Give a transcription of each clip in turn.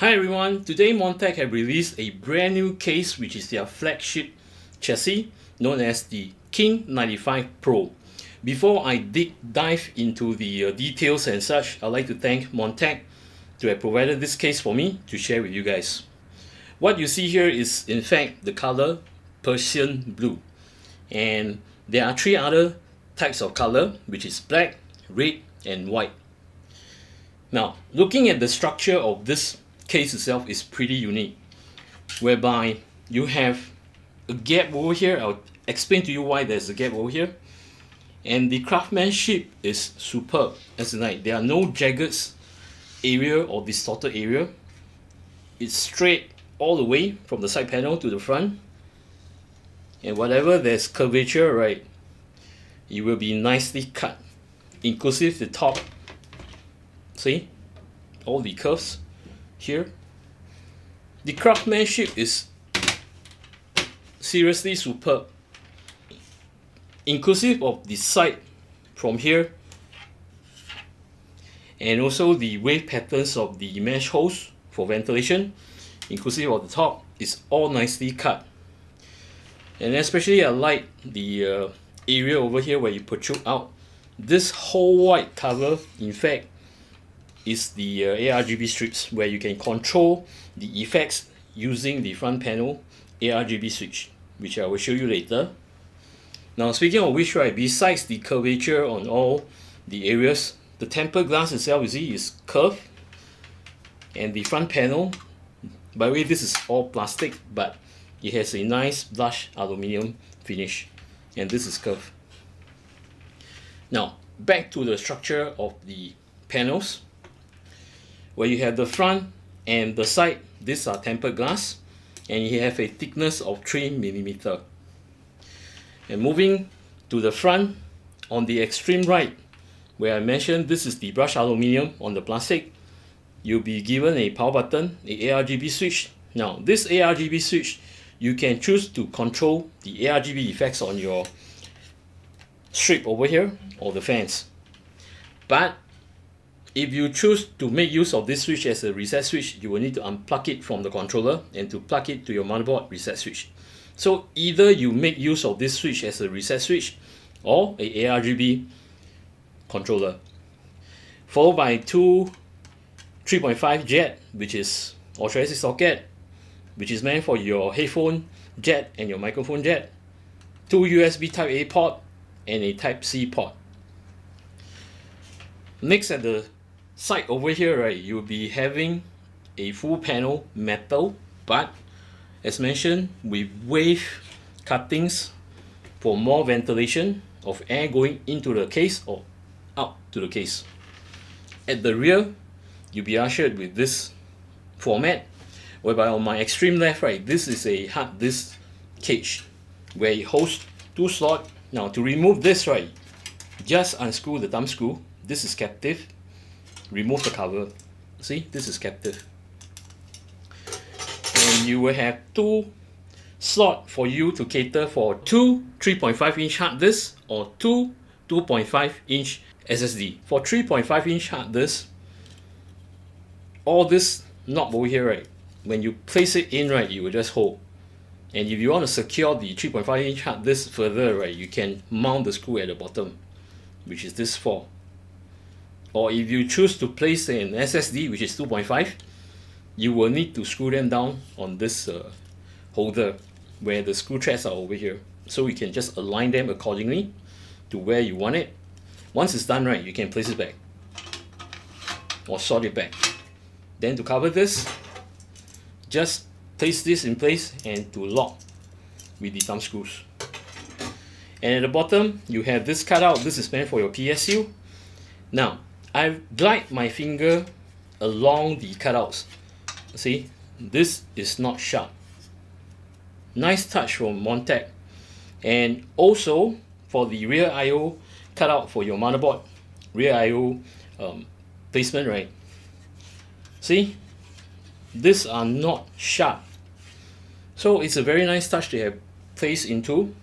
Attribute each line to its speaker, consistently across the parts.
Speaker 1: Hi everyone, today Montech have released a brand new case which is their flagship chassis known as the King 95 Pro. Before I dive into the details and such, I'd like to thank Montech to have provided this case for me to share with you guys. What you see here is in fact the color Persian blue, and there are three other types of color, which is black, red and white. Now looking at the structure of this case itself is pretty unique, whereby you have a gap over here. I'll explain to you why there's a gap over here, and the craftsmanship is superb, as in like there are no jagged area or distorted area. It's straight all the way from the side panel to the front, and whatever there's curvature, right, it will be nicely cut, inclusive the top. See all the curves here. The craftsmanship is seriously superb, inclusive of the side from here, and also the wave patterns of the mesh holes for ventilation, inclusive of the top, is all nicely cut. And especially I like the area over here where you protrude out. This whole white cover in fact is the ARGB strips, where you can control the effects using the front panel ARGB switch, which I will show you later. Now speaking of which, right, besides the curvature on all the areas, the tempered glass itself, you see, is curved, and the front panel, by the way, this is all plastic, but it has a nice blush aluminium finish, and this is curved. Now back to the structure of the panels, where you have the front and the side. These are tempered glass, and you have a thickness of 3mm. And moving to the front, on the extreme right, where I mentioned this is the brushed aluminium on the plastic, you'll be given a power button, a ARGB switch. Now this ARGB switch, you can choose to control the ARGB effects on your strip over here or the fans. But if you choose to make use of this switch as a reset switch, you will need to unplug it from the controller and to plug it to your motherboard reset switch. So either you make use of this switch as a reset switch or a ARGB controller, followed by two 3.5 jet, which is authorized socket, which is meant for your headphone jet and your microphone jet, two USB type A port and a type C port. Next, at the side over here, right, you'll be having a full panel metal, but as mentioned, with wave cuttings for more ventilation of air going into the case or out to the case. At the rear, you'll be ushered with this format, whereby on my extreme left, right, this is a hard disk cage where it holds two slots. Now to remove this, right, just unscrew the thumb screw. This is captive. Remove the cover. See, this is captive. And you will have two slots for you to cater for two 3.5-inch hard disks or two 2.5-inch SSD. For 3.5-inch hard disks, all this knob over here, right, when you place it in, right, you will just hold. And if you want to secure the 3.5-inch hard disk further, right, you can mount the screw at the bottom, which is this 4. Or if you choose to place an SSD, which is 2.5, you will need to screw them down on this holder, where the screw threads are over here. So you can just align them accordingly to where you want it. Once it's done, right, you can place it back or sort it back. Then to cover this, just place this in place and to lock with the thumb screws. And at the bottom, you have this cutout. This is meant for your PSU. Now I glide my finger along the cutouts. See, this is not sharp. Nice touch from Montech. And also for the rear IO cutout for your motherboard, rear IO placement, right? See, these are not sharp. So it's a very nice touch to have placed into.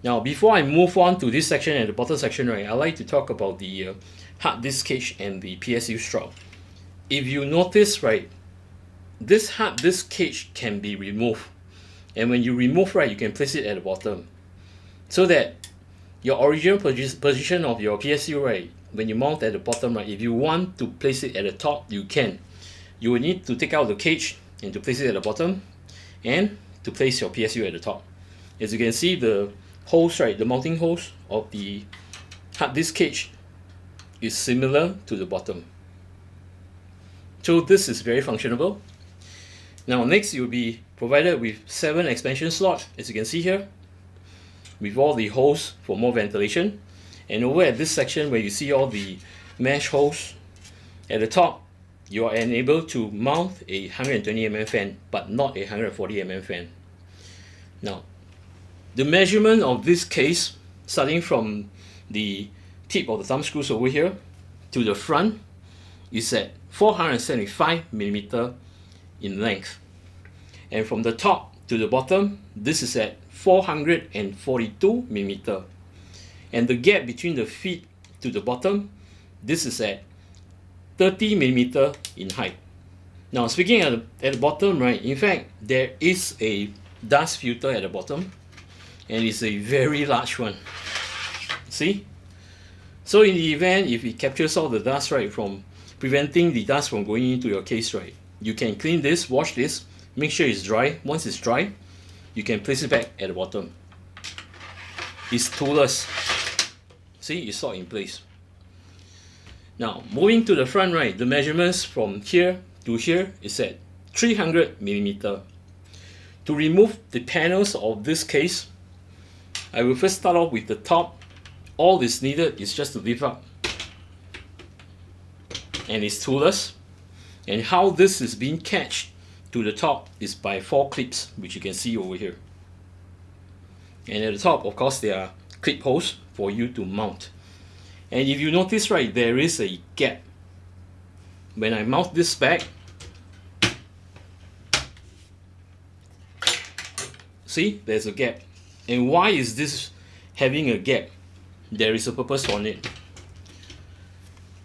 Speaker 1: Now before I move on to this section and the bottom section, right, I like to talk about the hard disk cage and the PSU strap. If you notice, right, this hard disk cage can be removed, and when you remove, right, you can place it at the bottom, so that your original position of your PSU, right, when you mount at the bottom, right, if you want to place it at the top, you can. You will need to take out the cage and to place it at the bottom, and to place your PSU at the top. As you can see, the holes, right, the mounting holes of the hard disk cage is similar to the bottom. So this is very functionable. Now next, you'll be provided with 7 expansion slots, as you can see here, with all the holes for more ventilation. And over at this section where you see all the mesh holes, at the top you are enabled to mount a 120mm fan, but not a 140mm fan. Now, the measurement of this case, starting from the tip of the thumb screws over here to the front, is at 475mm in length. And from the top to the bottom, this is at 442mm. And the gap between the feet to the bottom, this is at 30mm in height. Now, speaking at the bottom, right, in fact, there is a dust filter at the bottom, and it's a very large one. See? So in the event, if it captures all the dust, right, from preventing the dust from going into your case, right, you can clean this, wash this, make sure it's dry. Once it's dry, you can place it back at the bottom. It's toolless. See, it's all in place. Now, moving to the front, right, the measurements from here to here is at 300mm. To remove the panels of this case, I will first start off with the top. All that's needed is just to lift up, and it's toolless. And how this is being catched to the top is by 4 clips, which you can see over here. And at the top, of course, there are clip holes for you to mount. And if you notice, right, there is a gap. When I mount this back, see, there's a gap. And why is this having a gap? There is a purpose on it.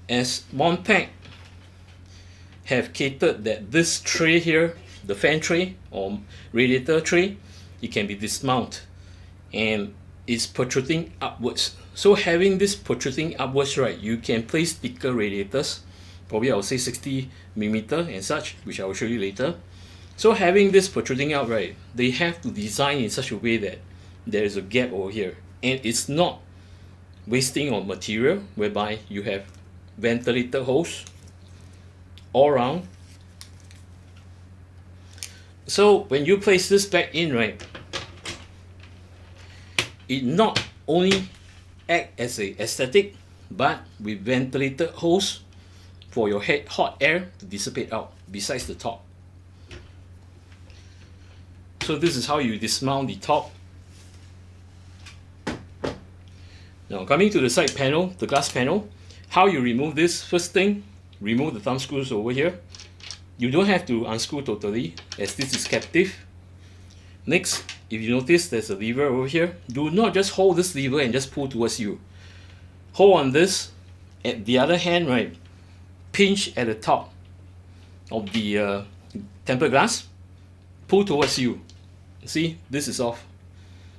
Speaker 1: As Montech have catered that this tray here, the fan tray or radiator tray, it can be dismounted and it's protruding upwards. So having this protruding upwards, right, you can place thicker radiators, probably I would say 60mm and such, which I will show you later. So having this protruding out, right, they have to design in such a way that there is a gap over here, and it's not wasting on material, whereby you have ventilator holes all around. So when you place this back in, right, it not only act as a aesthetic, but with ventilator holes for your hot air to dissipate out besides the top. So this is how you dismount the top. Now coming to the side panel, the glass panel, how you remove this? First thing, remove the thumb screws over here. You don't have to unscrew totally, as this is captive. Next, if you notice there's a lever over here, do not just hold this lever and just pull towards you. Hold on this. At the other hand, right, pinch at the top of the tempered glass, pull towards you. See, this is off.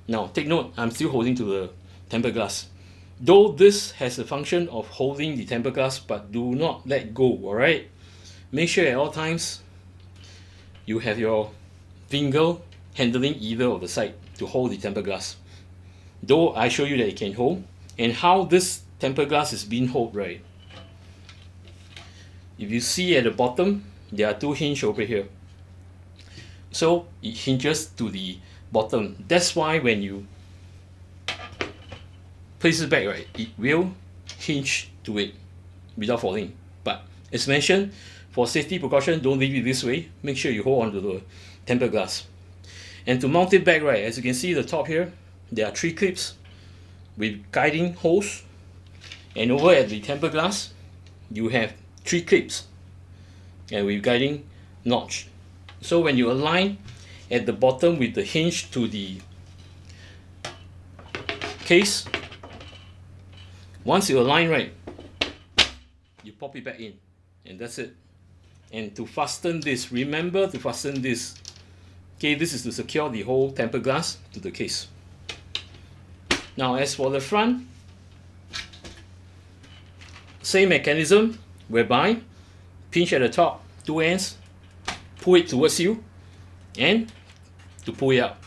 Speaker 1: Now take note, I'm still holding to the tempered glass. Though this has a function of holding the tempered glass, but do not let go, alright? Make sure at all times you have your finger handling either of the side to hold the tempered glass. Though I show you that it can hold, and how this tempered glass is being held, right? If you see at the bottom, there are 2 hinges over here. So it hinges to the bottom. That's why when you place it back, right, it will hinge to it without falling. But as mentioned, for safety precaution, don't leave it this way. Make sure you hold on to the tempered glass. And to mount it back, right, as you can see the top here, there are 3 clips with guiding holes. And over at the tempered glass, you have 3 clips and with guiding notch. So when you align at the bottom with the hinge to the case, once you align right, you pop it back in, and that's it. And to fasten this, remember to fasten this. Okay, this is to secure the whole tempered glass to the case. Now as for the front, same mechanism, whereby pinch at the top, two ends, pull it towards you, and to pull it up.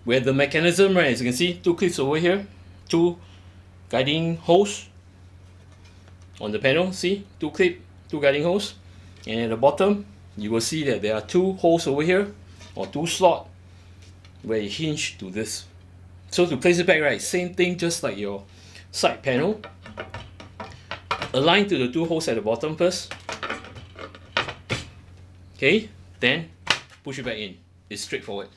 Speaker 1: Where the mechanism, right, as you can see, two clips over here, two guiding holes on the panel, see, two guiding holes, and at the bottom you will see that there are two holes over here, or two slots, where it hinge to this. So to place it back, right, same thing, just like your side panel. Align to the two holes at the bottom first. Okay, then push it back in. It's straightforward.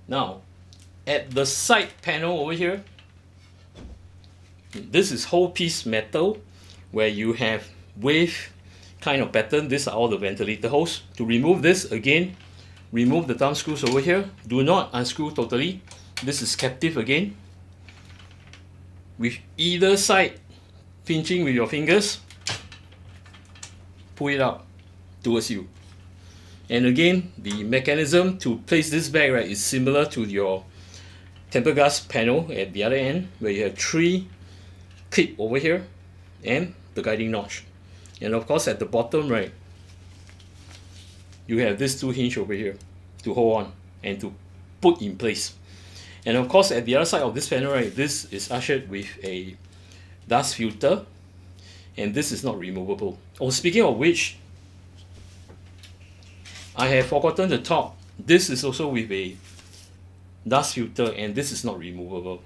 Speaker 1: Now, at the side panel over here, this is whole piece metal where you have wave kind of pattern. These are all the ventilator holes. To remove this, again, remove the thumb screws over here. Do not unscrew totally. This is captive again. With either side, pinching with your fingers, pull it out towards you. And again, the mechanism to place this back, right, is similar to your tempered glass panel at the other end, where you have three clip over here and the guiding notch. And of course at the bottom, right, you have these two hinge over here to hold on and to put in place. And of course at the other side of this panel, right, this is ushered with a dust filter, and this is not removable. Oh, speaking of which, I have forgotten the top. This is also with a dust filter, and this is not removable.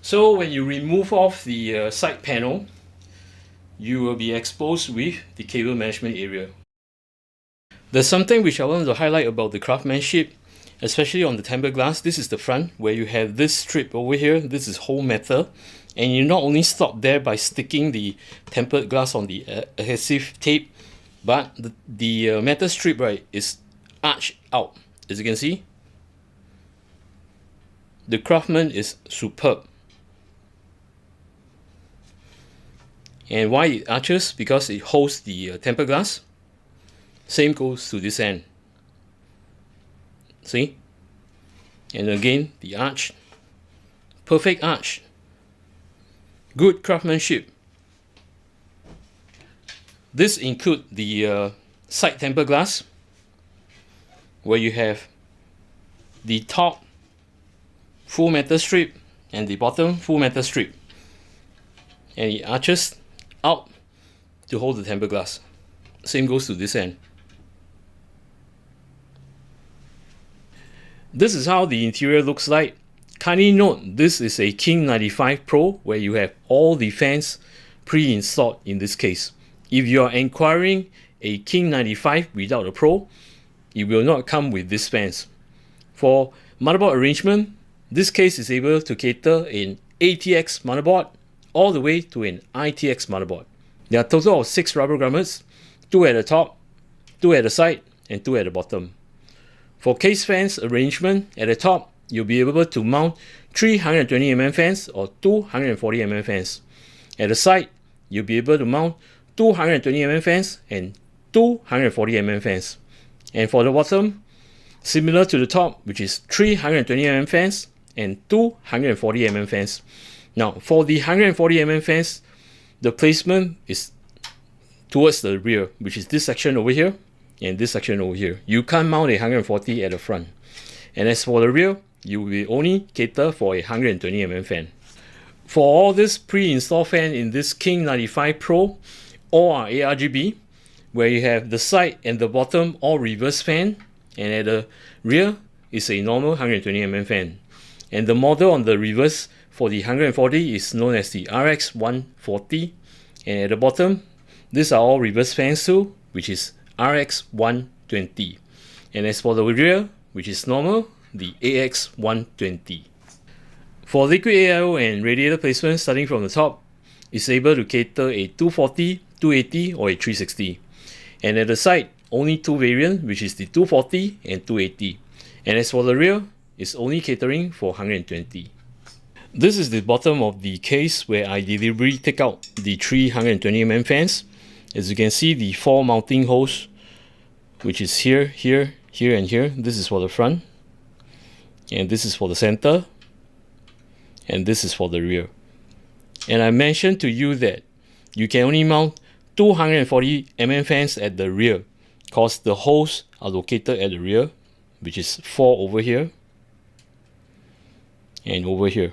Speaker 1: So when you remove off the side panel, you will be exposed with the cable management area. There's something which I want to highlight about the craftsmanship, especially on the tempered glass. This is the front, where you have this strip over here. This is whole metal, and you not only stop there by sticking the tempered glass on the adhesive tape, but the metal strip, right, is arched out. As you can see, the craftsman is superb. And why it arches? Because it holds the tempered glass. Same goes to this end. See? And again, the arch. Perfect arch. Good craftsmanship. This includes the side tempered glass, where you have the top full metal strip and the bottom full metal strip. And it arches out to hold the tempered glass. Same goes to this end. This is how the interior looks like. Kindly note, this is a King 95 Pro, where you have all the fans pre-installed in this case. If you are inquiring a King 95 without a Pro, it will not come with these fans. For motherboard arrangement, this case is able to cater an ATX motherboard all the way to an ITX motherboard. There are a total of 6 rubber grommets, 2 at the top, 2 at the side, and 2 at the bottom. For case fans arrangement, at the top, you'll be able to mount 320mm fans or 240mm fans. At the side, you'll be able to mount 220mm fans and 240mm fans. And for the bottom, similar to the top, which is 320mm fans and 240mm fans. Now, for the 140mm fans, the placement is towards the rear, which is this section over here and this section over here. You can't mount a 140 at the front. And as for the rear, you will only cater for a 120mm fan. For all this pre-installed fan in this King 95 Pro, all are ARGB, where you have the side and the bottom all reverse fan, and at the rear is a normal 120mm fan. And the model on the reverse for the 140 is known as the RX 140, and at the bottom, these are all reverse fans too, which is RX 120. And as for the rear, which is normal, the AX 120. For Liquid AIO and radiator placement, starting from the top, is able to cater a 240, 280 or a 360. And at the side, only two variants, which is the 240 and 280. And as for the rear, it's only catering for 120. This is the bottom of the case where I deliberately take out the 320mm fans. As you can see, the 4 mounting holes, which is here, here, here and here. This is for the front, and this is for the center, and this is for the rear. And I mentioned to you that you can only mount 240mm fans at the rear, because the holes are located at the rear, which is 4 over here and over here.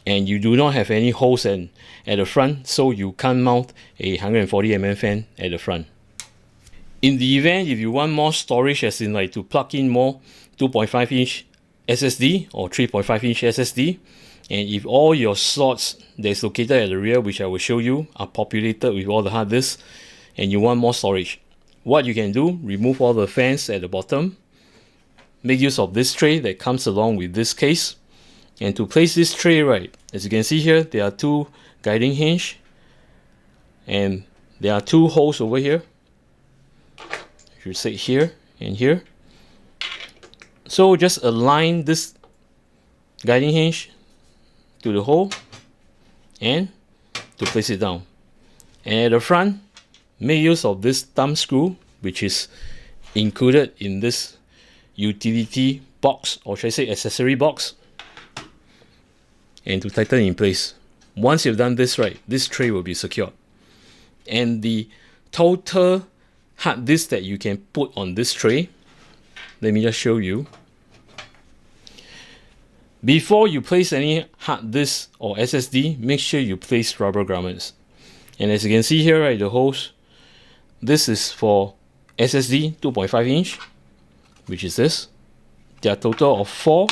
Speaker 1: And you do not have any holes at the front, so you can't mount a 140mm fan at the front. In the event if you want more storage, as in like to plug in more 2.5-inch SSD or 3.5-inch SSD, and if all your slots that's located at the rear, which I will show you, are populated with all the hard disks, and you want more storage, what you can do, remove all the fans at the bottom, make use of this tray that comes along with this case. And to place this tray right, as you can see here, there are 2 guiding hinge, and there are 2 holes over here. You should say here and here. So just align this guiding hinge to the hole and to place it down. And at the front, make use of this thumb screw, which is included in this utility box, or should I say accessory box, and to tighten in place. Once you've done this right, this tray will be secured. And the total hard disk that you can put on this tray, let me just show you. Before you place any hard disk or SSD, make sure you place rubber grommets. And as you can see here, right, the holes, this is for SSD 2.5-inch, which is this. There are a total of 4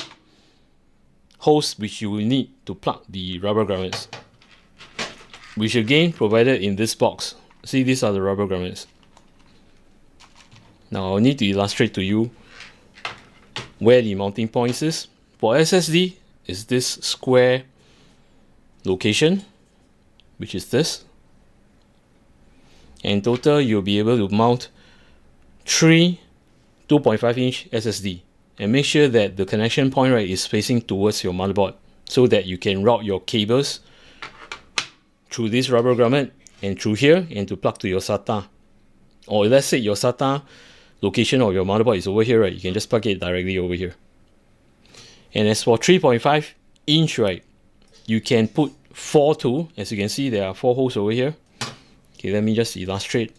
Speaker 1: holes which you will need to plug the rubber grommets, which again provided in this box. See, these are the rubber grommets. Now I'll need to illustrate to you where the mounting points is. For SSD, is this square location, which is this. And in total, you'll be able to mount 3 2.5-inch SSD. And make sure that the connection point right is facing towards your motherboard, so that you can route your cables through this rubber grommet and through here, and to plug to your SATA. Or let's say your SATA location of your motherboard is over here, right? You can just plug it directly over here. And as for 3.5-inch, right, you can put 4 too. As you can see, there are 4 holes over here. Okay, let me just illustrate.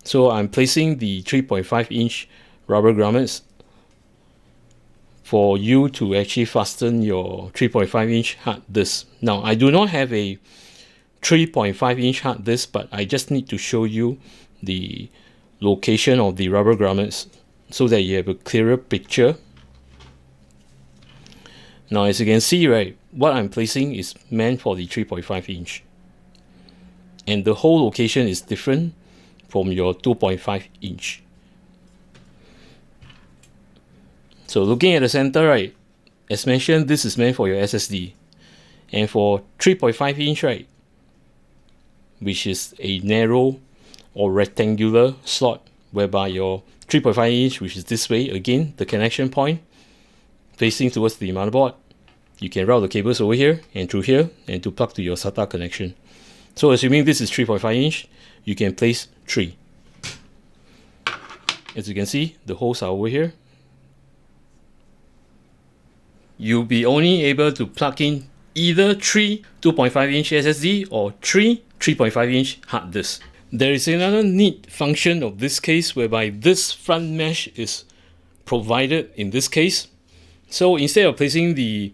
Speaker 1: So I'm placing the 3.5-inch rubber grommets for you to actually fasten your 3.5-inch hard disk. Now, I do not have a 3.5-inch hard disk, but I just need to show you the location of the rubber grommets so that you have a clearer picture. Now, as you can see, right, what I'm placing is meant for the 3.5-inch. And the whole location is different from your 2.5-inch. So looking at the center, right, as mentioned, this is meant for your SSD. And for 3.5-inch, right, which is a narrow or rectangular slot, whereby your 3.5-inch, which is this way, again, the connection point facing towards the motherboard, you can route the cables over here and through here, and to plug to your SATA connection. So assuming this is 3.5-inch, you can place 3. As you can see, the holes are over here. You'll be only able to plug in either 3 2.5-inch SSD or 3 3.5-inch hard disks. There is another neat function of this case whereby this front mesh is provided in this case. So instead of placing the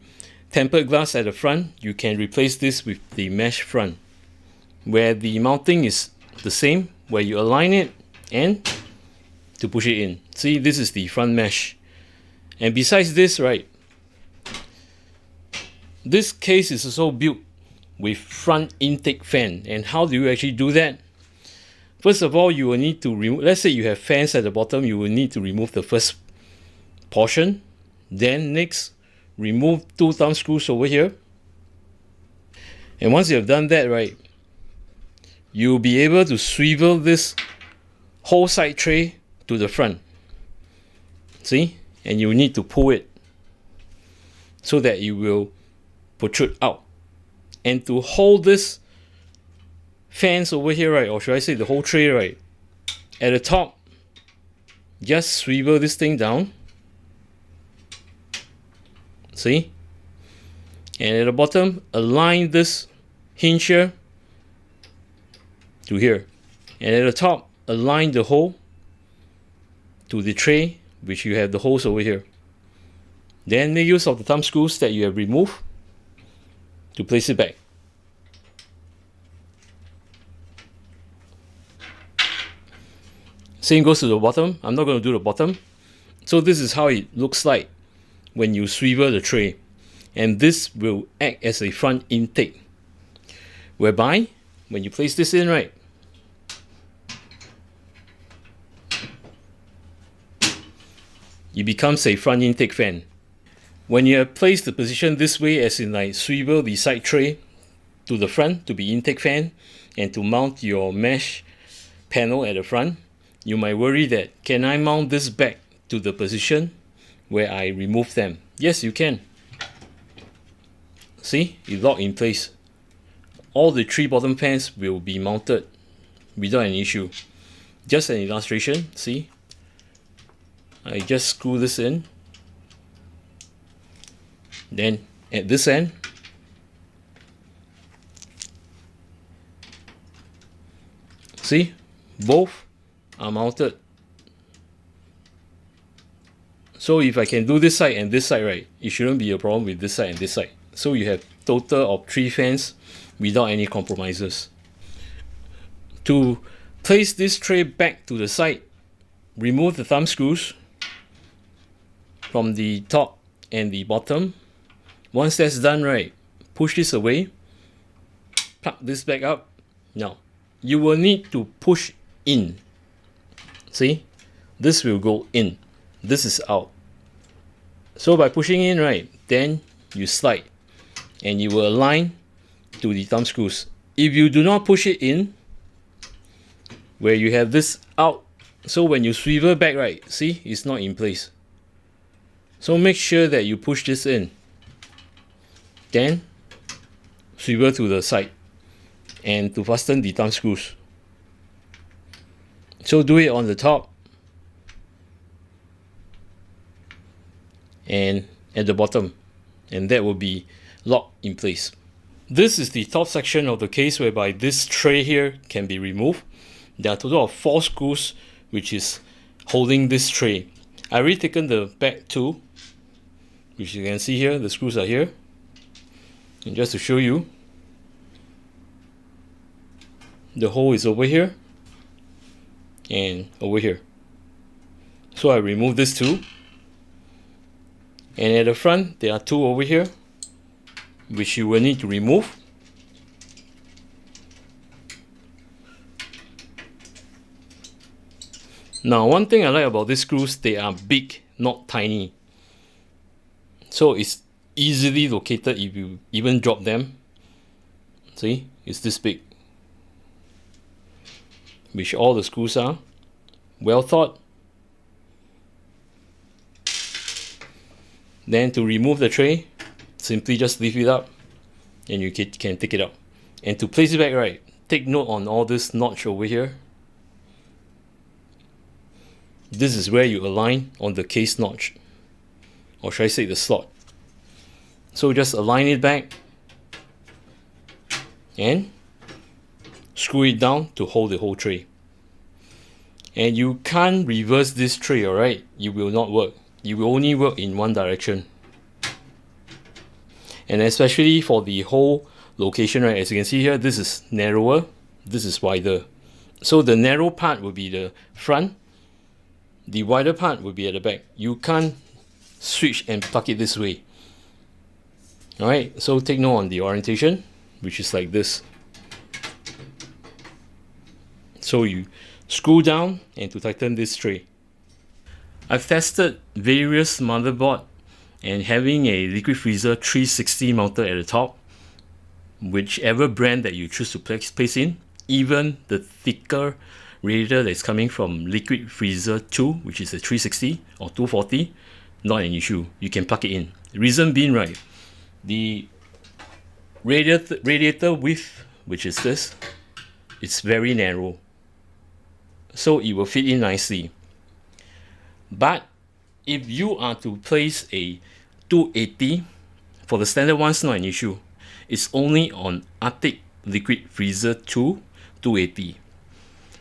Speaker 1: tempered glass at the front, you can replace this with the mesh front, where the mounting is the same, where you align it and to push it in. See, this is the front mesh. And besides this, right, this case is also built with front intake fan. And how do you actually do that? First of all, you will need to remove, let's say you have fans at the bottom, you will need to remove the first portion. Then next, remove 2 thumb screws over here. And once you have done that, right, you'll be able to swivel this whole side tray to the front. See? And you need to pull it. so that it will protrude out. And to hold this fans over here, right, or should I say the whole tray, right, at the top, just swivel this thing down. See? And at the bottom, align this hinge here to here. And at the top, align the hole to the tray, which you have the holes over here. Then make use of the thumb screws that you have removed to place it back. Same goes to the bottom. I'm not going to do the bottom. So this is how it looks like when you swivel the tray. And this will act as a front intake, whereby when you place this in, right, it becomes a front intake fan. When you have placed the position this way, as in like swivel the side tray to the front to be intake fan and to mount your mesh panel at the front, you might worry that, can I mount this back to the position where I remove them? Yes, you can. See, it locked in place. All the 3 bottom fans will be mounted without an issue. Just an illustration, see? I just screw this in. Then at this end, see, both are mounted. So if I can do this side and this side, right, it shouldn't be a problem with this side and this side. So you have total of 3 fans without any compromises. To place this tray back to the side, remove the thumb screws from the top and the bottom. Once that's done, right, push this away, plug this back up. Now, you will need to push in. See, this will go in, this is out. So by pushing in, right, then you slide and you will align to the thumb screws. If you do not push it in, where you have this out, so when you swivel back, right, see, it's not in place. So make sure that you push this in, then swivel to the side and to fasten the thumb screws. So do it on the top and at the bottom, and that will be locked in place. This is the top section of the case, whereby this tray here can be removed. There are a total of 4 screws which is holding this tray. I already taken the back 2, which you can see here, the screws are here. And just to show you, the hole is over here and over here. So I remove this 2. And at the front, there are 2 over here, which you will need to remove. Now, one thing I like about these screws, they are big, not tiny. So it's easily located if you even drop them. See, it's this big. Which all the screws are. Well thought. Then to remove the tray, simply just lift it up and you can take it out. And to place it back, right, take note on all this notch over here. This is where you align on the case notch, or should I say the slot. So just align it back and screw it down to hold the whole tray. And you can't reverse this tray, alright? It will not work. It will only work in one direction. And especially for the whole location, right, as you can see here, this is narrower, this is wider. So the narrow part will be the front, the wider part will be at the back. You can't switch and plug it this way. Alright, so take note on the orientation, which is like this. So you screw down and to tighten this tray. I've tested various motherboard and having a liquid freezer 360 mounted at the top, whichever brand that you choose to place in, even the thicker radiator that's coming from Liquid Freezer 2, which is a 360 or 240, not an issue. You can plug it in. Reason being, right, the radiator width, which is this, it's very narrow, so it will fit in nicely. But if you are to place a 280, for the standard one, it's not an issue. It's only on Arctic Liquid Freezer 2 280.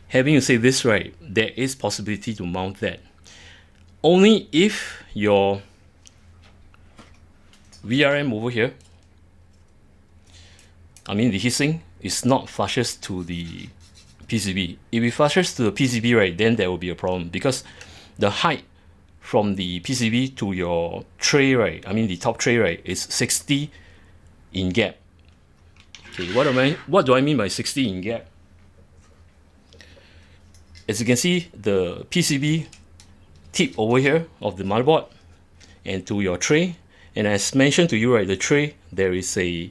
Speaker 1: Having to say this, right, there is possibility to mount that. Only if your VRM over here, I mean the heatsink, is not flushes to the PCB. If it flushes to the PCB, right, then there will be a problem, because the height from the PCB to your tray, right, I mean the top tray, right, is 60 in gap. Okay, what do I mean by 60 in gap? As you can see, the PCB tip over here of the motherboard and to your tray, and as mentioned to you, right, the tray, there is a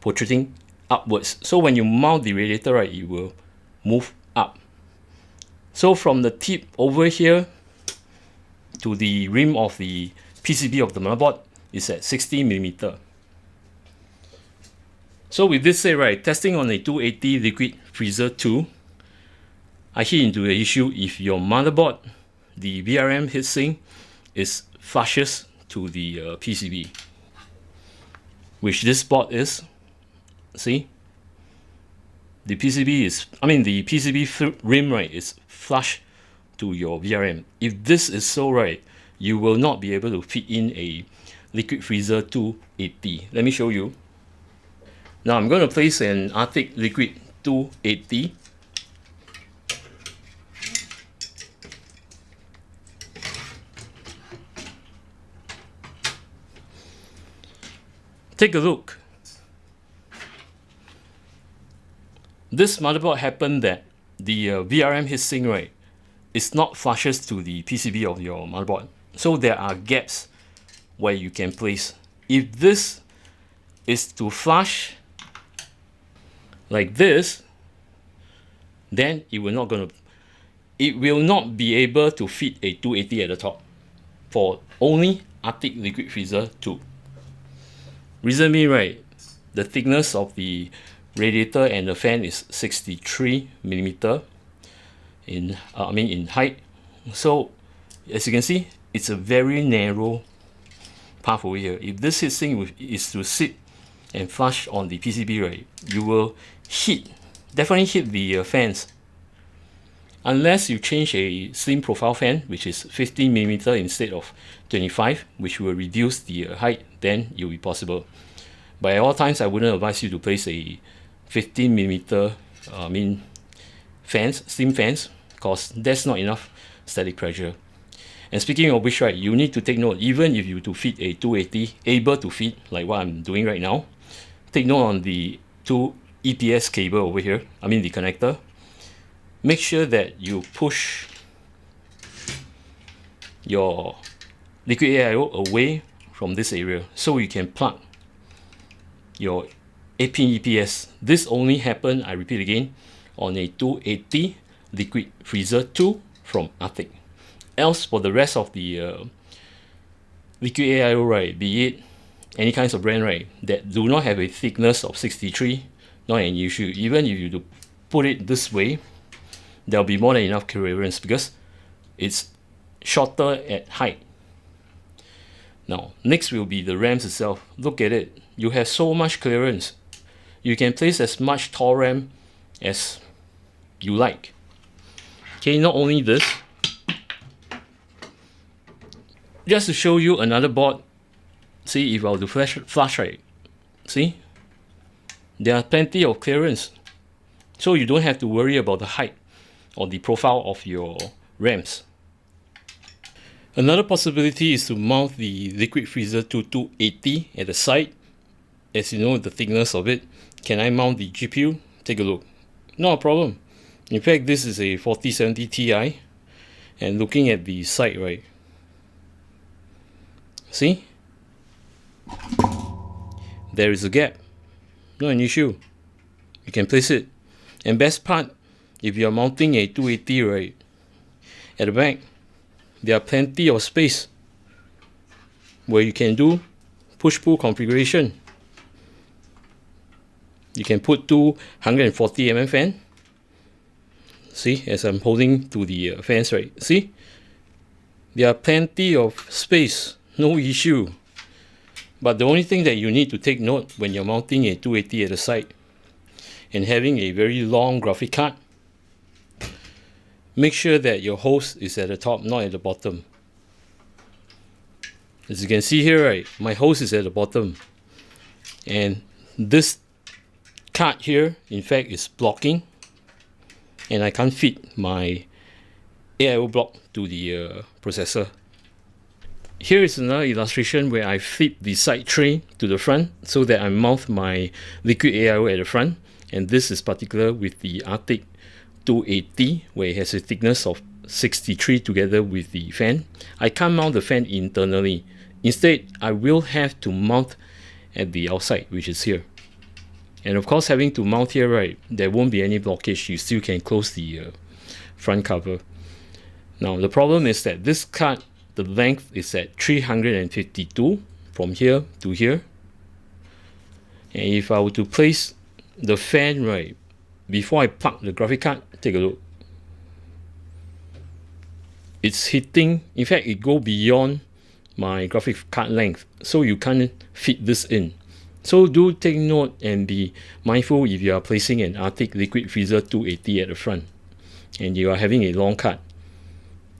Speaker 1: protruding upwards. So when you mount the radiator, right, it will move up. So from the tip over here to the rim of the PCB of the motherboard is at 60mm. So with this said, right, testing on a 280 Liquid Freezer 2, I hit into the issue if your motherboard, the VRM heatsink, is flushes to the PCB, which this board is. See, the PCB is, the PCB rim, right, is flush to your VRM. If this is so, right, you will not be able to fit in a Liquid Freezer 280. Let me show you. Now I'm going to place an Arctic Liquid 280. Take a look. This motherboard happened that the VRM heatsink, right, is not flushes to the PCB of your motherboard. So there are gaps where you can place. If this is to flush like this, then it will not be able to fit a 280 at the top for only Arctic Liquid Freezer 2. Reason being, right, the thickness of the radiator and the fan is 63mm in height. So as you can see, it's a very narrow path over here. If this heatsink is to sit and flush on the PCB, right, you will definitely hit the fans. Unless you change a slim profile fan, which is 15mm instead of 25, which will reduce the height, then it will be possible. But at all times, I wouldn't advise you to place a 15mm fans, slim fans, because there's not enough static pressure. And speaking of which, right, you need to take note, even if you to fit a 280, able to fit like what I'm doing right now, take note on the 2 EPS cable over here, the connector. Make sure that you push your Liquid AIO away from this area so you can plug your 8-pin EPS. This only happened, I repeat again, on a 280 Liquid Freezer 2 from Arctic. Else, for the rest of the Liquid AIO, right, be it any kinds of brand, right, that do not have a thickness of 63, not an issue. Even if you do put it this way, there'll be more than enough clearance because it's shorter at height. Now, next will be the RAMs itself. Look at it. You have so much clearance. You can place as much tall RAM as you like. Okay, not only this, just to show you another board. See, if I were to flush, right, see, there are plenty of clearance. So you don't have to worry about the height or the profile of your RAMs. Another possibility is to mount the Liquid Freezer to 280 at the side. As you know, the thickness of it. Can I mount the GPU? Take a look. Not a problem. In fact, this is a 4070 Ti, and looking at the side, right, see, there is a gap. Not an issue. You can place it. And best part, if you are mounting a 280, right, at the back, there are plenty of space. where you can do push-pull configuration. You can put two 140mm fan. See, as I'm holding to the fans, right? See, there are plenty of space, no issue. But the only thing that you need to take note when you're mounting a 280 at the side and having a very long graphic card, make sure that your hose is at the top, not at the bottom. As you can see here, right, my hose is at the bottom, and this card here in fact is blocking, and I can't fit my AIO block to the processor. Here is another illustration where I flip the side tray to the front so that I mount my Liquid AIO at the front, and this is particular with the Arctic 280 where it has a thickness of 63 together with the fan. I can't mount the fan internally. Instead, I will have to mount at the outside, which is here. And of course, having to mount here, right, there won't be any blockage. You still can close the front cover. Now, the problem is that this card, the length is at 352 from here to here. And if I were to place the fan, right, before I plug the graphic card, take a look. It's hitting, in fact, it goes beyond my graphic card length, so you can't fit this in. So do take note and be mindful if you are placing an Arctic Liquid Freezer 280 at the front and you are having a long card.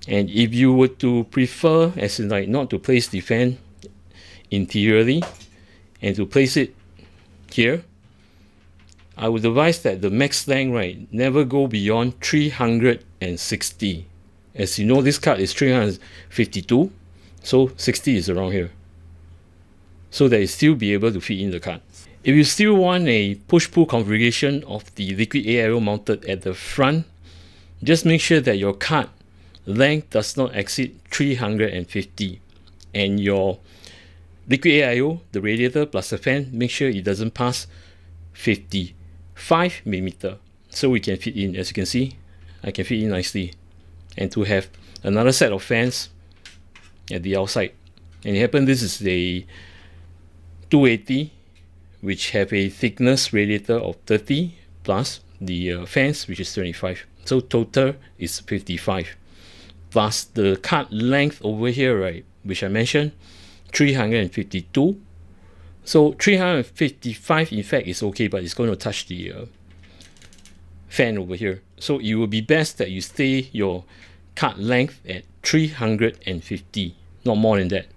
Speaker 1: And if you were to prefer, as in like not to place the fan interiorly and to place it here, I would advise that the max length, right, never go beyond 360. As you know, this card is 352, so 60 is around here, so that it still be able to fit in the card. If you still want a push-pull configuration of the Liquid AIO mounted at the front, just make sure that your card length does not exceed 350, and your Liquid AIO, the radiator plus the fan, make sure it doesn't pass 55mm, so we can fit in. As you can see, I can fit in nicely. And to have another set of fans at the outside, and it happened this is a 280 which have a thickness radiator of 30 plus the fans, which is 25, so total is 55 plus the card length over here, right, which I mentioned 352. So 355 in fact is okay, but it's going to touch the fan over here. So it will be best that you stay your card length at 350, not more than that.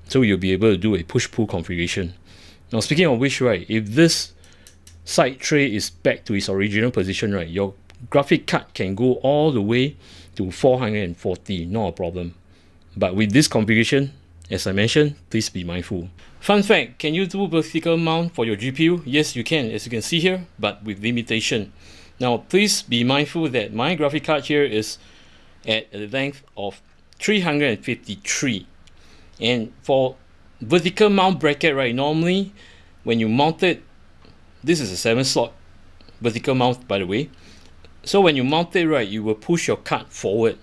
Speaker 1: So you'll be able to do a push-pull configuration. Now speaking of which, right, if this side tray is back to its original position, right, your graphic card can go all the way to 440, not a problem. But with this configuration, as I mentioned, please be mindful. Fun fact, can you do vertical mount for your GPU? Yes, you can, as you can see here, but with limitation. Now, please be mindful that my graphic card here is at a length of 353. And for vertical mount bracket, right, normally when you mount it, this is a 7-slot vertical mount, by the way. So when you mount it, right, you will push your card forward.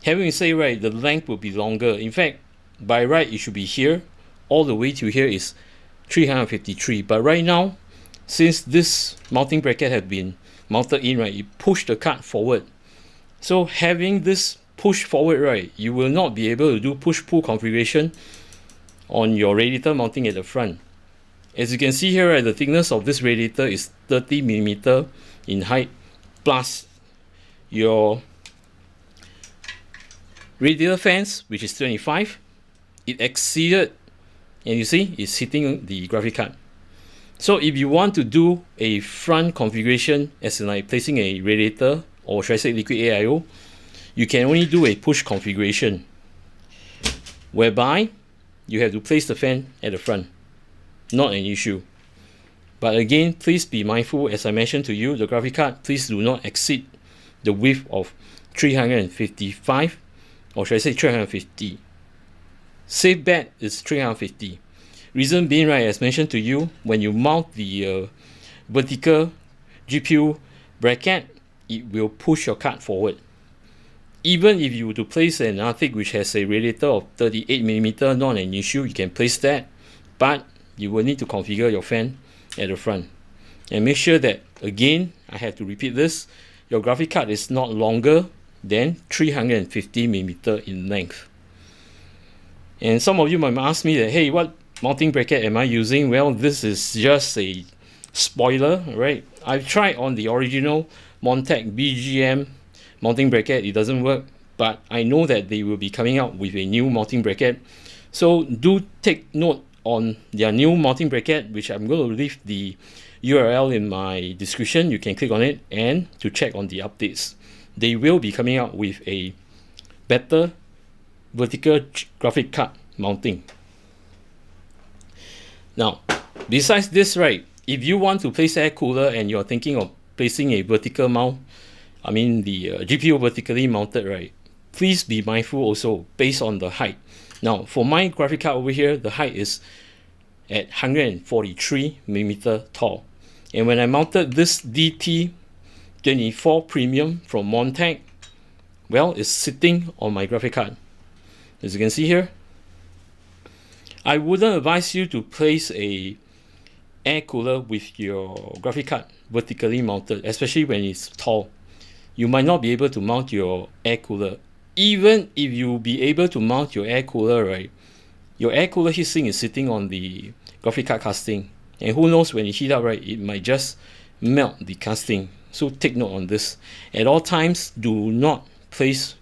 Speaker 1: Having said, right, the length will be longer. In fact, by right, it should be here. All the way to here is 353. But right now, since this mounting bracket has been mounted in, right, you push the card forward. So having this push forward, right, you will not be able to do push-pull configuration on your radiator mounting at the front. As you can see here, right, the thickness of this radiator is 30mm in height, plus your radiator fans, which is 25. It exceeded, and you see it's hitting the graphic card. So if you want to do a front configuration, as in like placing a radiator, or should I say Liquid AIO, you can only do a push configuration, whereby you have to place the fan at the front. Not an issue. But again, please be mindful, as I mentioned to you, the graphic card, please do not exceed the width of 355, or should I say 350. Safe bet is 350. Reason being, right, as mentioned to you, when you mount the vertical GPU bracket, it will push your card forward. Even if you were to place an Arctic which has a radiator of 38mm, not an issue, you can place that, but you will need to configure your fan at the front. And make sure that, again, I have to repeat this, your graphic card is not longer than 350mm in length. And some of you might ask me that, hey, what mounting bracket am I using? Well, this is just a spoiler, right? I've tried on the original Montech BGM mounting bracket, it doesn't work, but I know that they will be coming out with a new mounting bracket. So do take note on their new mounting bracket, which I'm going to leave the URL in my description. You can click on it and to check on the updates. They will be coming out with a better vertical graphic card mounting. Now, besides this, right, if you want to place air cooler and you're thinking of placing a vertical mount, I mean the GPU vertically mounted, right, please be mindful also based on the height. Now, for my graphic card over here, the height is at 143mm tall. And when I mounted this DT24 Premium from Montech, well, it's sitting on my graphic card. As you can see here, I wouldn't advise you to place a air cooler with your graphic card vertically mounted, especially when it's tall. You might not be able to mount your air cooler. Even if you be able to mount your air cooler, right, your air cooler heatsink is sitting on the graphic card casting, and who knows, when it heat up, right, it might just melt the casting. So take note on this. At all times, do not place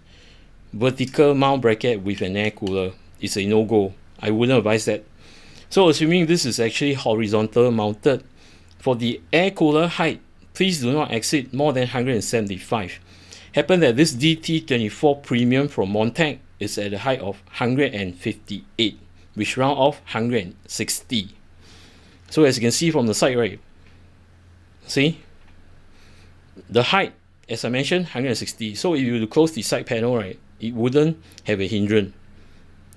Speaker 1: vertical mount bracket with an air cooler. It's a no-go. I wouldn't advise that. So assuming this is actually horizontal mounted, for the air cooler height, please do not exceed more than 175. Happen that this DT24 Premium from Montech is at a height of 158, which round off 160. So as you can see from the side, right, see the height, as I mentioned, 160. So if you were to close the side panel, right, it wouldn't have a hindrance.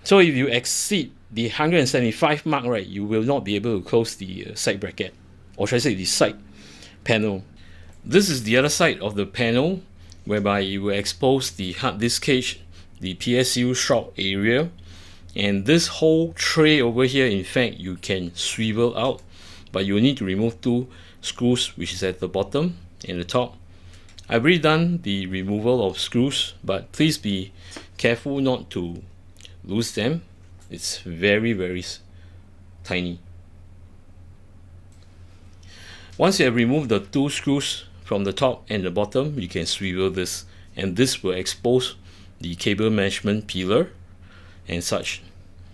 Speaker 1: So if you exceed the 175 mark, right, you will not be able to close the side bracket, or should I say the side panel. This is the other side of the panel, whereby you will expose the hard disk cage, the PSU shroud area, and this whole tray over here, in fact, you can swivel out, but you need to remove two screws, which is at the bottom and the top. I've already done the removal of screws, but please be careful not to lose them. It's very tiny. Once you have removed the two screws from the top and the bottom, you can swivel this, and this will expose the cable management pillar and such.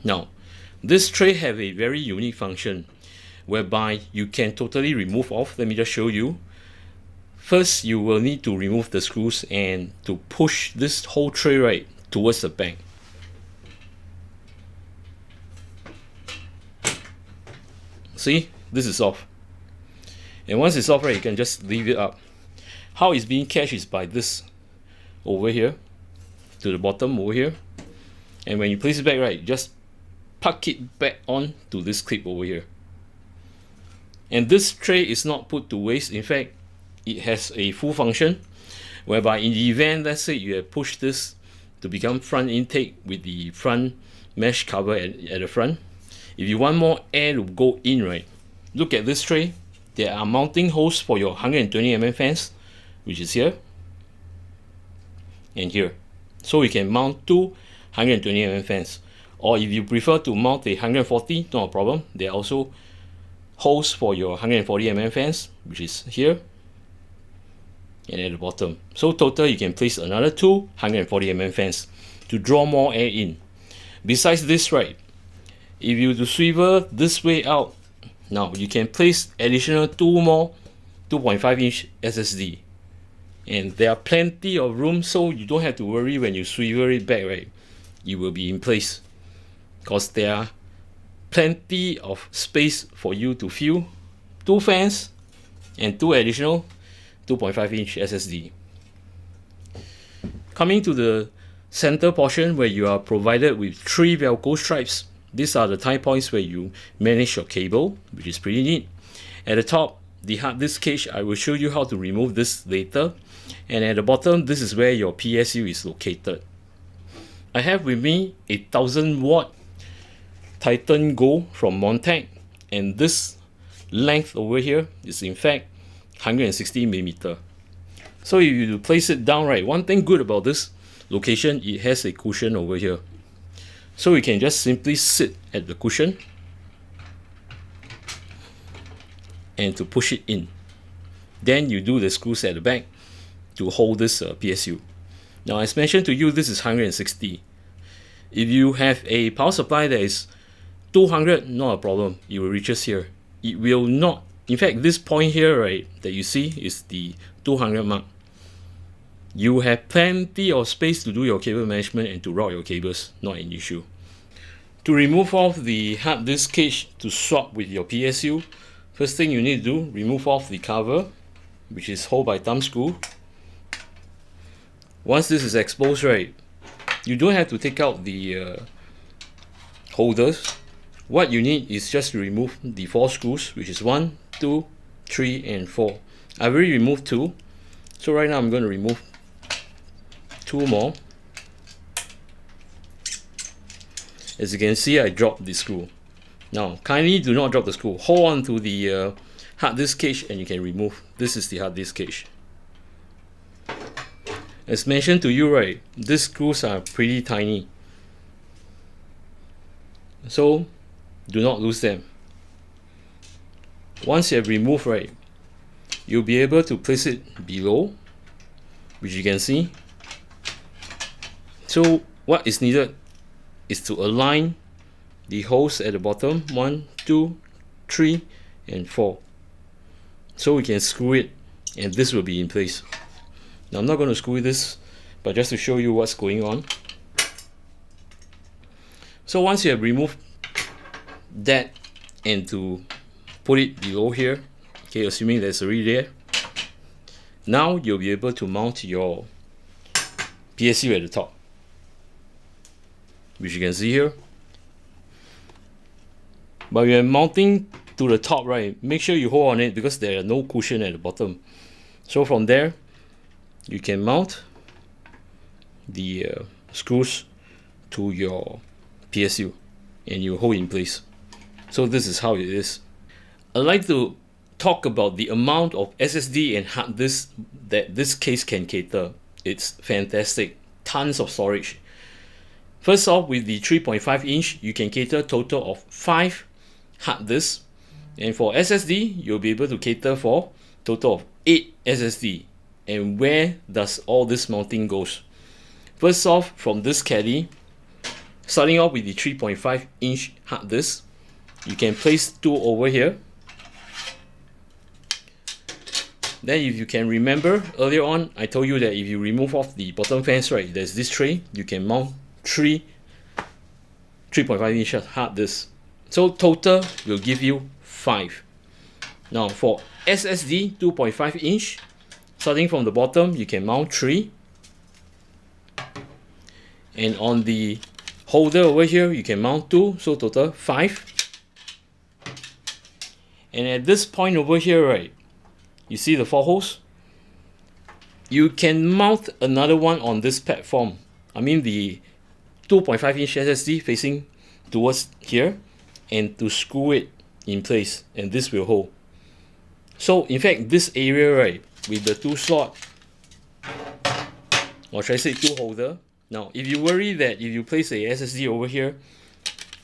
Speaker 1: Now, this tray have a very unique function whereby you can totally remove off. Let me just show you. First, you will need to remove the screws and to push this whole tray right towards the back. See, this is off. And once it's off, right, you can just leave it up. How it's being cached is by this over here to the bottom over here. And when you place it back, right, just plug it back on to this clip over here. And this tray is not put to waste. In fact, it has a full function whereby in the event, let's say you have pushed this to become front intake with the front mesh cover at the front. If you want more air to go in, right, look at this tray. There are mounting holes for your 120mm fans, which is here and here. So you can mount two 120mm fans. Or if you prefer to mount a 140, not a problem. There are also holes for your 140mm fans, which is here and at the bottom. So total, you can place another two 140mm fans to draw more air in. Besides this, right, if you to swivel this way out, now you can place additional two more 2.5-inch SSD, and there are plenty of room, so you don't have to worry when you swivel it back, right, it will be in place, because there are plenty of space for you to fill two fans and two additional 2.5-inch SSD. Coming to the center portion, where you are provided with three Valcro stripes. These are the tie points where you manage your cable, which is pretty neat. At the top, the hard disk cage, I will show you how to remove this later. And at the bottom, this is where your PSU is located. I have with me a 1000-watt Titan Gold from Montech, and this length over here is in fact 160mm. So if you place it down, right, one thing good about this location, it has a cushion over here. So you can just simply sit at the cushion and to push it in. Then you do the screws at the back to hold this PSU. Now, as mentioned to you, this is 160. If you have a power supply that is 200, not a problem, it will reach us here. It will not, in fact, this point here, right, that you see is the 200 mark. You have plenty of space to do your cable management and to route your cables, not an issue. To remove off the hard disk cage to swap with your PSU, first thing you need to do, remove off the cover, which is held by thumb screw. Once this is exposed, right, you don't have to take out the holders. What you need is just to remove the 4 screws, which is 1, 2, 3, and 4. I've already removed 2, so right now I'm going to remove 2 more. As you can see, I dropped the screw. Now, kindly do not drop the screw. Hold on to the hard disk cage and you can remove. This is the hard disk cage. As mentioned to you, right, these screws are pretty tiny, so do not lose them. Once you have removed, right, you'll be able to place it below, which you can see. So what is needed is to align the holes at the bottom, 1, 2, 3, and 4. So we can screw it, and this will be in place. Now I'm not going to screw this, but just to show you what's going on. So once you have removed that and to put it below here, okay, assuming that's already there, now you'll be able to mount your PSU at the top, which you can see here. But when you're mounting to the top, right, make sure you hold on it because there are no cushion at the bottom. So from there, you can mount the screws to your PSU and you hold in place. So this is how it is. I'd like to talk about the amount of SSD and hard disk that this case can cater. It's fantastic, tons of storage. First off, with the 3.5 inch, you can cater total of 5 hard disks, and for SSD, you'll be able to cater for total of 8 SSD. And where does all this mounting goes? First off, from this caddy, starting off with the 3.5 inch hard disk, you can place 2 over here. Then if you can remember, earlier on I told you that if you remove off the bottom fans, right, there's this tray, you can mount 3 3.5 inch hard disks. So total will give you 5. Now for SSD 2.5 inch, starting from the bottom, you can mount 3. And on the holder over here, you can mount 2, so total 5. And at this point over here, right, you see the 4 holes? You can mount another one on this platform. I mean the 2.5 inch SSD facing towards here, and to screw it in place, and this will hold. So in fact, this area, right, with the 2 slot, or should I say 2 holder. Now if you worry that if you place a SSD over here,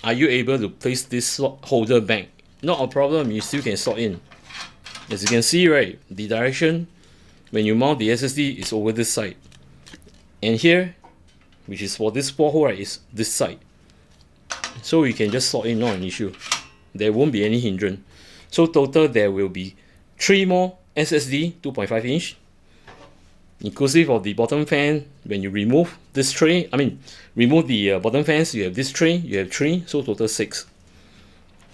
Speaker 1: are you able to place this slot holder back? Not a problem, you still can slot in. As you can see, right, the direction when you mount the SSD is over this side, and here, which is for this 4 hole, right, is this side. So you can just slot in, not an issue. There won't be any hindrance. So total there will be 3 more SSD 2.5 inch, inclusive of the bottom fan. When you remove this tray, remove the bottom fans, you have this tray, you have 3, so total 6.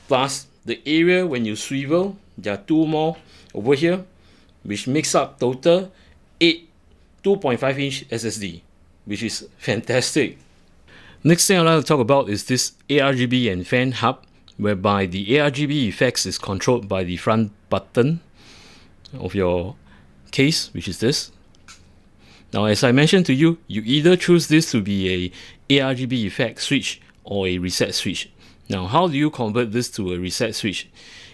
Speaker 1: Plus the area when you swivel, there are 2 more over here, which makes up total 8 2.5 inch SSD, which is fantastic. Next thing I'd like to talk about is this ARGB and Fan Hub, whereby the ARGB effects is controlled by the front button, of your case, which is this. Now, as I mentioned to you, you either choose this to be a ARGB effect switch or a reset switch. Now, how do you convert this to a reset switch?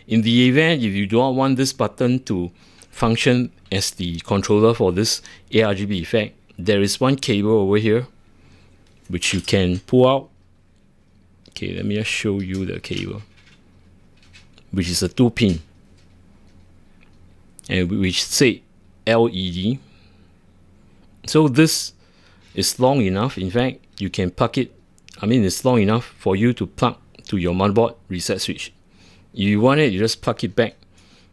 Speaker 1: In the event if you do not want this button to function as the controller for this ARGB effect, there is one cable over here which you can pull out. Okay, let me just show you the cable, which is a 2-pin and which say LED. So this is long enough. In fact, you can plug it. It's long enough for you to plug to your motherboard reset switch. If you want it, you just plug it back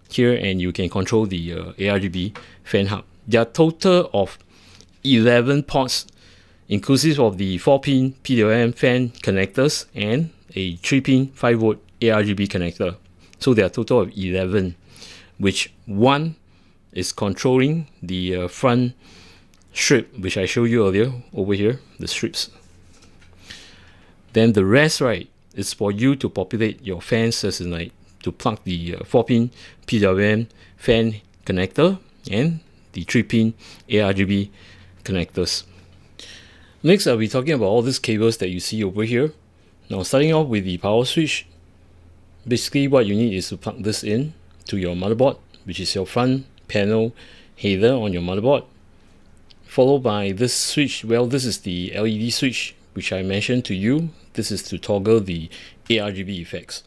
Speaker 1: here and you can control the ARGB Fan Hub. There are a total of 11 ports, inclusive of the 4-pin PWM fan connectors and a 3-pin 5V ARGB connector. So there are a total of 11, which one is controlling the front strip, which I showed you earlier over here, the strips. Then the rest, right, is for you to populate your fans, as in like to plug the 4-pin PWM fan connector and the 3-pin ARGB connectors. Next, I'll be talking about all these cables that you see over here. Now, starting off with the power switch, basically what you need is to plug this in to your motherboard, which is your front panel header on your motherboard, followed by this switch. Well, this is the LED switch which I mentioned to you. This is to toggle the ARGB effects,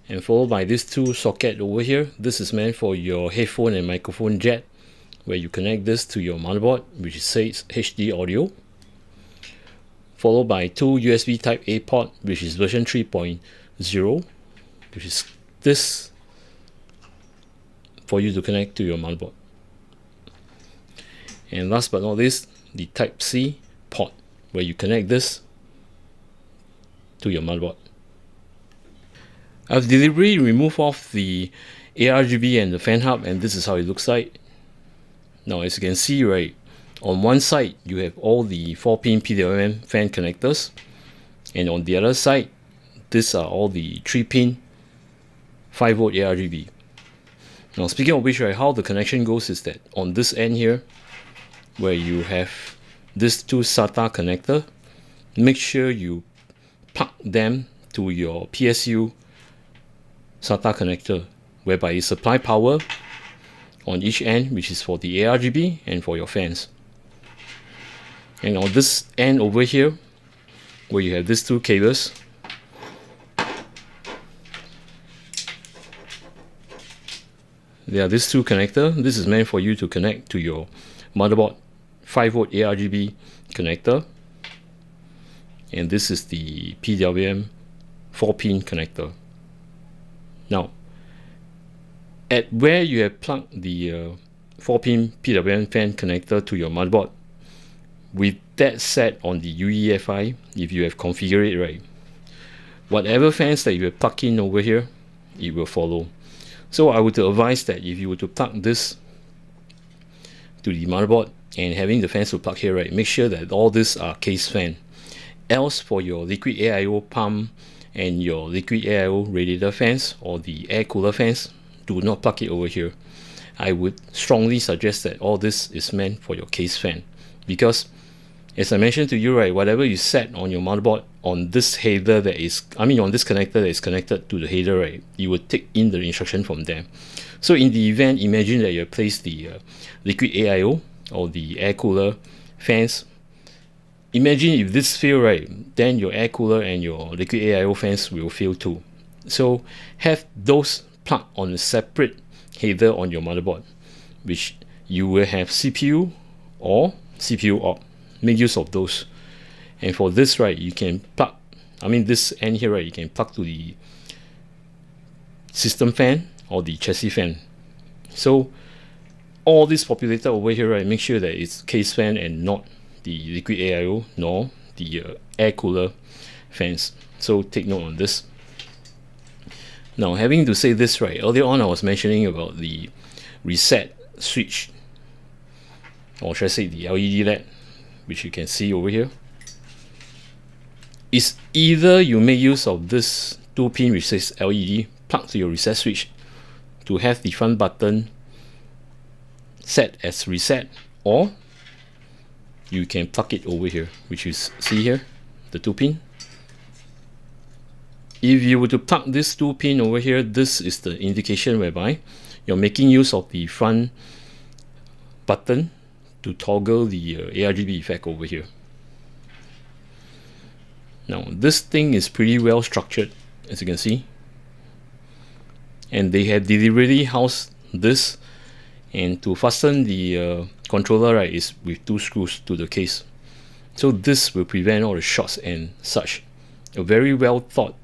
Speaker 1: and followed by these two sockets over here. This is meant for your headphone and microphone jack, where you connect this to your motherboard, which says HD audio, followed by two USB type A port, which is version 3.0, which is this for you to connect to your motherboard. And last but not least, the type C port, where you connect this to your motherboard. I've deliberately removed off the ARGB and the fan hub, and this is how it looks like. Now, as you can see, right, on one side you have all the 4-pin PWM fan connectors, and on the other side, these are all the 3-pin 5V ARGB. Now, speaking of which, right, how the connection goes is that on this end here, where you have these two SATA connector, make sure you plug them to your PSU SATA connector, whereby you supply power on each end, which is for the ARGB and for your fans. And on this end over here, where you have these two cables, there are these two connectors. This is meant for you to connect to your motherboard 5V ARGB connector, and this is the PWM 4-pin connector. Now, at where you have plugged the 4-pin PWM fan connector to your motherboard, with that set on the UEFI, if you have configured it right, whatever fans that you have plugged in over here, it will follow. So I would advise that if you were to plug this to the motherboard and having the fans to plug here, right, make sure that all these are case fan. Else, for your Liquid AIO pump and your Liquid AIO radiator fans or the air cooler fans, do not plug it over here. I would strongly suggest that all this is meant for your case fan, because as I mentioned to you, right, whatever you set on your motherboard on this header that is, on this connector that is connected to the header, right, you will take in the instruction from there. So in the event, imagine that you place the Liquid AIO or the air cooler fans. Imagine if this fail, right, then your air cooler and your Liquid AIO fans will fail too. So have those plugged on a separate header on your motherboard, which you will have CPU or CPU op. Make use of those. And for this, right, you can plug, this end here, right, you can plug to the system fan or the chassis fan. So all this populated over here, right, make sure that it's case fan and not the Liquid AIO nor the air cooler fans. So take note on this. Now, having to say this, right, earlier on I was mentioning about the reset switch, or should I say the LED LED, which you can see over here. Is either you make use of this 2-pin which says LED, plug to your reset switch to have the front button set as reset, or you can plug it over here, which is, see here, the 2-pin. If you were to plug this 2-pin over here, this is the indication whereby you're making use of the front button to toggle the ARGB effect over here. Now this thing is pretty well structured, as you can see, and they have deliberately housed this, and to fasten the controller, right, is with 2 screws to the case. So this will prevent all the shorts and such. A very well thought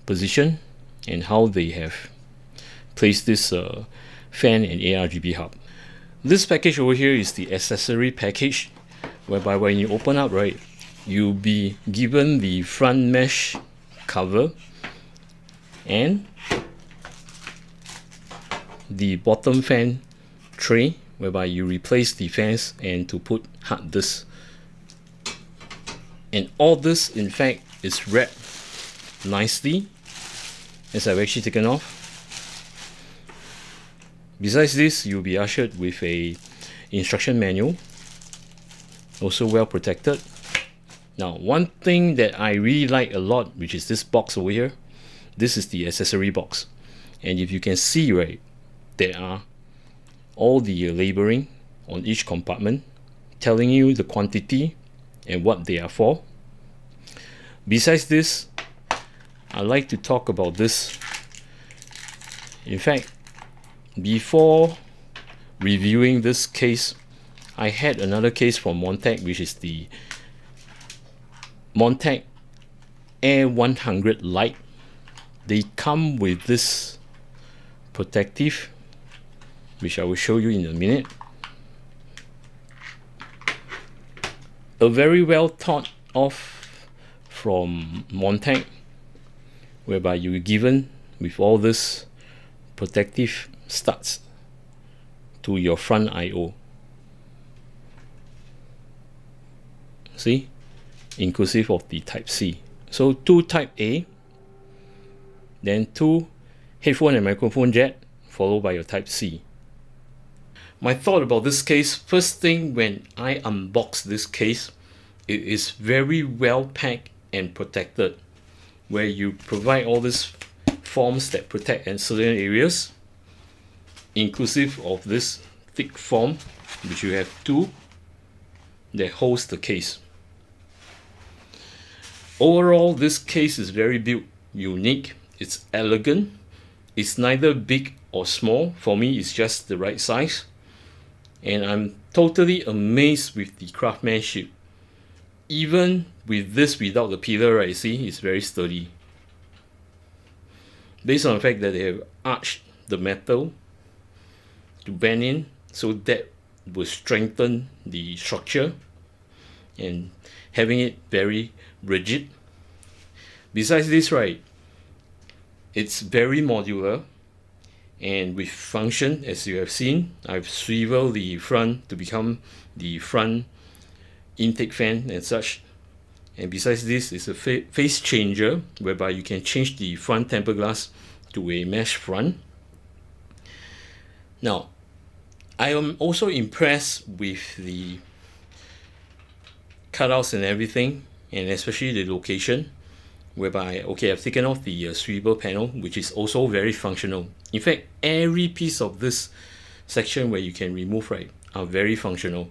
Speaker 1: position and how they have placed this fan and ARGB hub. This package over here is the accessory package, whereby when you open up, right, you'll be given the front mesh cover and the bottom fan tray, whereby you replace the fans and to put hard disk. And all this in fact is wrapped nicely, as I've actually taken off. Besides this, you'll be ushered with a instruction manual, also well protected. Now one thing that I really like a lot, which is this box over here, this is the accessory box, and if you can see, right, there are all the labeling on each compartment telling you the quantity and what they are for. Besides this, I like to talk about this. In fact, before reviewing this case, I had another case from Montech, which is the Montech Air 100 Lite. They come with this protective, which I will show you in a minute. A very well thought of from Montech, whereby you are given with all this protective studs to your front I/O. See, inclusive of the type C. So 2 type A, then 2 headphone and microphone jack, followed by your type C. My thought about this case, first thing when I unbox this case, it is very well packed and protected, where you provide all these forms that protect in certain areas, inclusive of this thick form, which you have 2 that holds the case. Overall, this case is very built unique. It's elegant. It's neither big or small. For me, it's just the right size. And I'm totally amazed with the craftsmanship. Even with this without the pillar, right, see, it's very sturdy. Based on the fact that they have arched the metal to bend in, so that will strengthen the structure and having it very rigid. Besides this, right, it's very modular and with function, as you have seen. I've swiveled the front to become the front intake fan and such. And besides this, it's a face changer, whereby you can change the front tempered glass to a mesh front. Now, I am also impressed with the cutouts and everything, and especially the location, whereby, okay, I've taken off the swivel panel, which is also very functional. In fact, every piece of this section where you can remove, right, are very functional.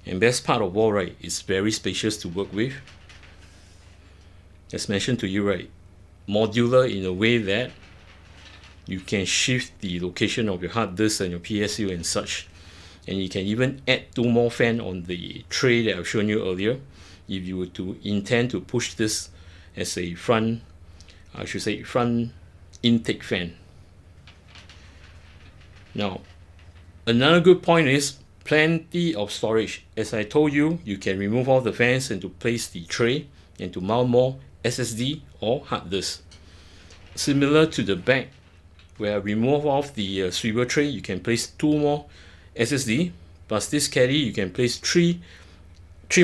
Speaker 1: And best part of all, right, it's very spacious to work with. As mentioned to you, right, modular in a way that you can shift the location of your hard disk and your PSU and such. And you can even add 2 more fans on the tray that I've shown you earlier, if you were to intend to push this as a front, I should say front intake fan. Now, another good point is plenty of storage. As I told you, you can remove all the fans and to place the tray and to mount more SSD or hard disk. Similar to the back, where I remove off the swivel tray, you can place 2 more SSD, plus this caddy you can place 3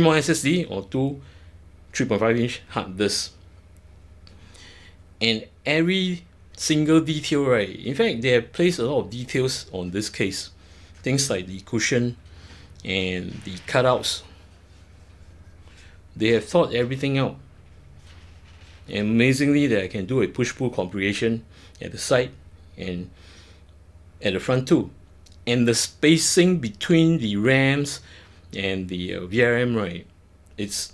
Speaker 1: more SSD or 2 3.5-inch hard disks. And every single detail, right? In fact, they have placed a lot of details on this case. Things like the cushion and the cutouts. They have thought everything out. And amazingly, that I can do a push-pull configuration at the side and at the front too. And the spacing between the RAMs and the VRM, right, it's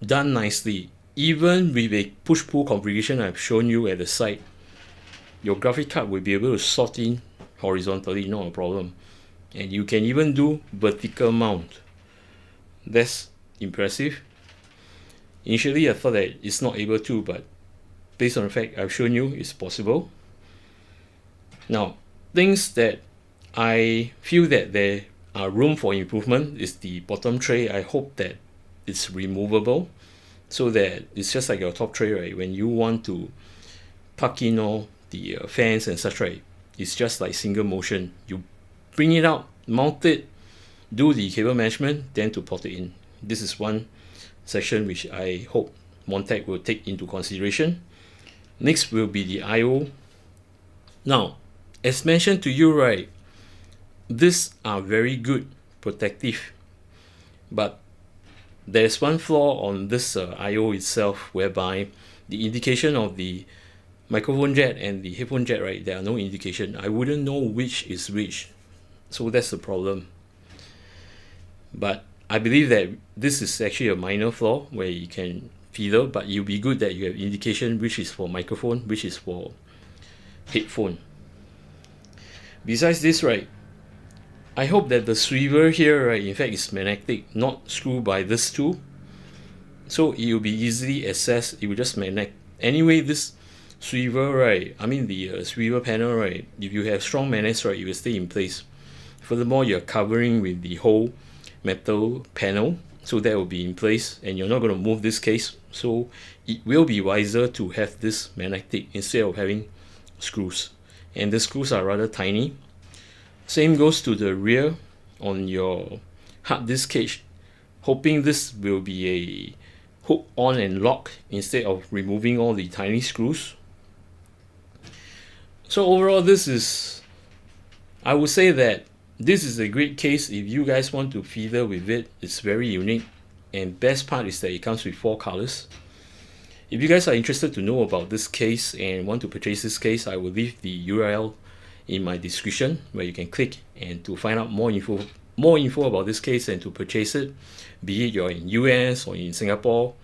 Speaker 1: done nicely. Even with a push-pull configuration I've shown you at the side, your graphic card will be able to slot in horizontally, not a problem. And you can even do vertical mount. That's impressive. Initially I thought that it's not able to, but based on the fact I've shown you, it's possible. Now, things that I feel that there are room for improvement is the bottom tray. I hope that it's removable so that it's just like your top tray, right? When you want to plug in all the fans and such, right, it's just like single motion. You bring it out, mount it, do the cable management, then to plot it in. This is one section which I hope Montech will take into consideration. Next will be the I/O. Now, as mentioned to you, right, these are very good protective, but there's one flaw on this I/O itself, whereby the indication of the microphone jack and the headphone jack, right, there are no indication. I wouldn't know which is which, so that's the problem. But I believe that this is actually a minor flaw where you can fiddle, but it'll be good that you have indication which is for microphone, which is for headphone. Besides this, right, I hope that the swivel here, right, in fact is magnetic, not screwed by this tool, so it will be easily accessed. It will just magnet. Anyway, this swivel, right, I mean the swivel panel, right, if you have strong magnets, right, it will stay in place. Furthermore, you're covering with the whole metal panel, so that will be in place, and you're not going to move this case, so it will be wiser to have this magnetic instead of having screws, and the screws are rather tiny. Same goes to the rear on your hard disk cage, hoping this will be a hook on and lock instead of removing all the tiny screws. So overall, this is, I would say that this is a great case if you guys want to fiddle with it. It's very unique, and best part is that it comes with 4 colors. If you guys are interested to know about this case and want to purchase this case, I will leave the URL in my description where you can click and to find out more info about this case and to purchase it, be it you're in US or in Singapore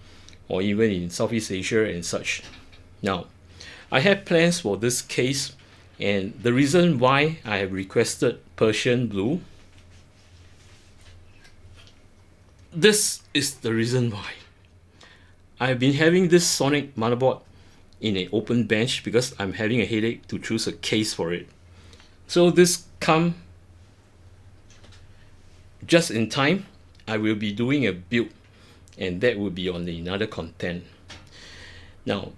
Speaker 1: or even in Southeast Asia and such. Now, I have plans for this case, and the reason why I have requested Persian blue, this is the reason why. I've been having this Sonic motherboard in an open bench because I'm having a headache to choose a case for it. So this come just in time. I will be doing a build, and that will be on another content. Now,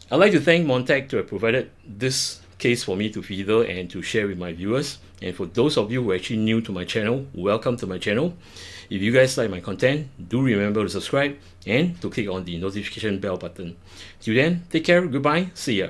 Speaker 1: I'd like to thank Montech to have provided this case for me to fiddle and to share with my viewers. And for those of you who are actually new to my channel, welcome to my channel. If you guys like my content, do remember to subscribe and to click on the notification bell button. Till then, take care, goodbye, see ya.